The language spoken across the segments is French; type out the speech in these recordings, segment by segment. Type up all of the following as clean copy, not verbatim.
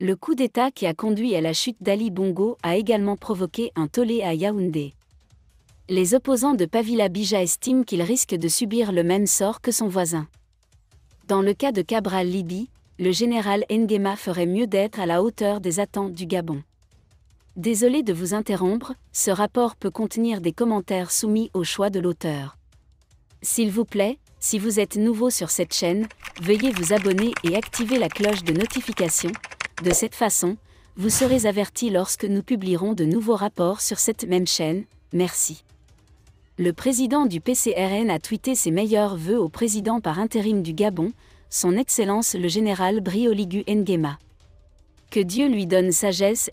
Le coup d'État qui a conduit à la chute d'Ali Bongo a également provoqué un tollé à Yaoundé. Les opposants de Pavila Bija estiment qu'il risque de subir le même sort que son voisin. Dans le cas de Cabral Libye, le général Nguema ferait mieux d'être à la hauteur des attentes du Gabon. Désolé de vous interrompre, ce rapport peut contenir des commentaires soumis au choix de l'auteur. S'il vous plaît, si vous êtes nouveau sur cette chaîne, veuillez vous abonner et activer la cloche de notification. De cette façon, vous serez averti lorsque nous publierons de nouveaux rapports sur cette même chaîne. Merci. Le président du PCRN a tweeté ses meilleurs vœux au président par intérim du Gabon, son Excellence le général Brioligu Nguema. Que Dieu lui donne sagesse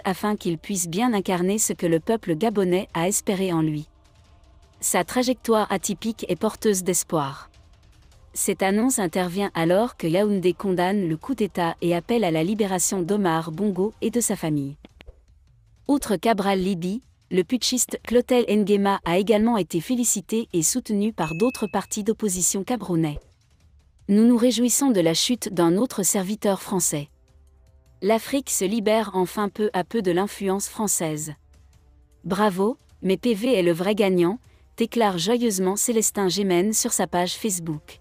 afin qu'il puisse bien incarner ce que le peuple gabonais a espéré en lui. Sa trajectoire atypique est porteuse d'espoir. Cette annonce intervient alors que Yaoundé condamne le coup d'État et appelle à la libération d'Omar Bongo et de sa famille. Outre Cabral Libye, le putschiste Clotel Nguema a également été félicité et soutenu par d'autres partis d'opposition camerounais. Nous nous réjouissons de la chute d'un autre serviteur français. L'Afrique se libère enfin peu à peu de l'influence française. Bravo, mais PV est le vrai gagnant, déclare joyeusement Célestin Gémen sur sa page Facebook.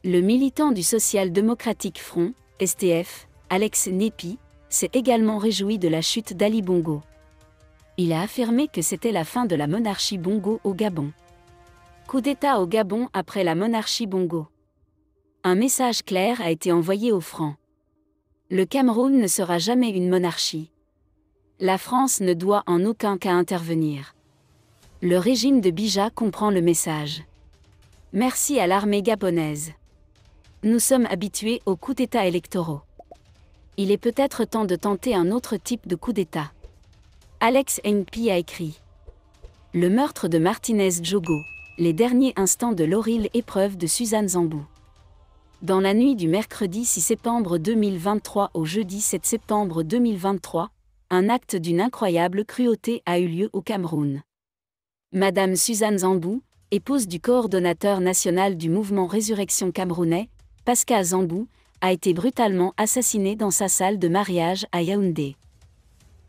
Le militant du Social Democratic Front, STF, Alex Népi, s'est également réjoui de la chute d'Ali Bongo. Il a affirmé que c'était la fin de la monarchie Bongo au Gabon. Coup d'État au Gabon après la monarchie Bongo. Un message clair a été envoyé aux Francs. Le Cameroun ne sera jamais une monarchie. La France ne doit en aucun cas intervenir. Le régime de Bija comprend le message. Merci à l'armée gabonaise. Nous sommes habitués aux coups d'État électoraux. Il est peut-être temps de tenter un autre type de coup d'État. Alex NP a écrit. Le meurtre de Martinez Djogo, les derniers instants de l'horrible épreuve de Suzanne Zambou. Dans la nuit du mercredi 6 septembre 2023 au jeudi 7 septembre 2023, un acte d'une incroyable cruauté a eu lieu au Cameroun. Madame Suzanne Zambou, épouse du coordonnateur national du mouvement Résurrection camerounais, Pascal Zambou, a été brutalement assassinée dans sa salle de mariage à Yaoundé.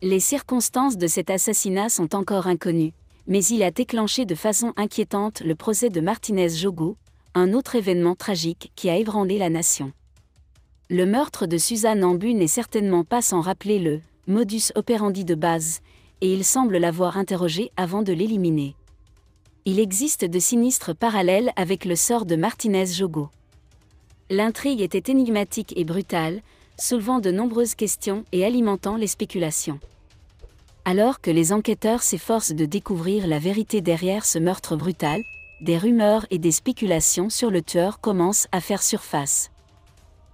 Les circonstances de cet assassinat sont encore inconnues, mais il a déclenché de façon inquiétante le procès de Martinez Djogo, un autre événement tragique qui a ébranlé la nation. Le meurtre de Suzanne Zambou n'est certainement pas sans rappeler le modus operandi de base, et il semble l'avoir interrogé avant de l'éliminer. Il existe de sinistres parallèles avec le sort de Martinez Djogo. L'intrigue était énigmatique et brutale, soulevant de nombreuses questions et alimentant les spéculations. Alors que les enquêteurs s'efforcent de découvrir la vérité derrière ce meurtre brutal, des rumeurs et des spéculations sur le tueur commencent à faire surface.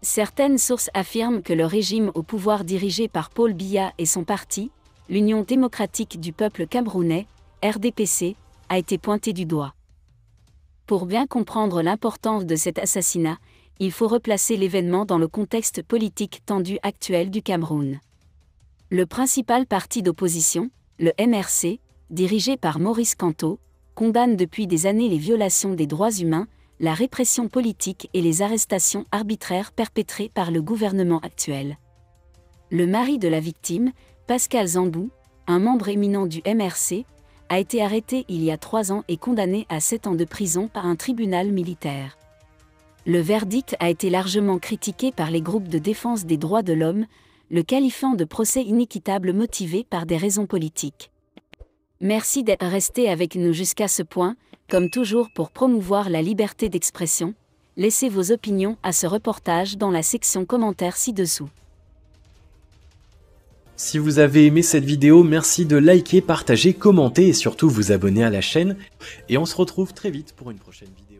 Certaines sources affirment que le régime au pouvoir dirigé par Paul Biya et son parti, l'Union démocratique du peuple camerounais, RDPC, a été pointé du doigt. Pour bien comprendre l'importance de cet assassinat, il faut replacer l'événement dans le contexte politique tendu actuel du Cameroun. Le principal parti d'opposition, le MRC, dirigé par Maurice Kamto, condamne depuis des années les violations des droits humains, la répression politique et les arrestations arbitraires perpétrées par le gouvernement actuel. Le mari de la victime, Pascal Zambou, un membre éminent du MRC, a été arrêté il y a 3 ans et condamné à 7 ans de prison par un tribunal militaire. Le verdict a été largement critiqué par les groupes de défense des droits de l'homme, le qualifiant de procès inéquitable motivé par des raisons politiques. Merci d'être resté avec nous jusqu'à ce point, comme toujours pour promouvoir la liberté d'expression. Laissez vos opinions à ce reportage dans la section commentaires ci-dessous. Si vous avez aimé cette vidéo, merci de liker, partager, commenter et surtout vous abonner à la chaîne. Et on se retrouve très vite pour une prochaine vidéo.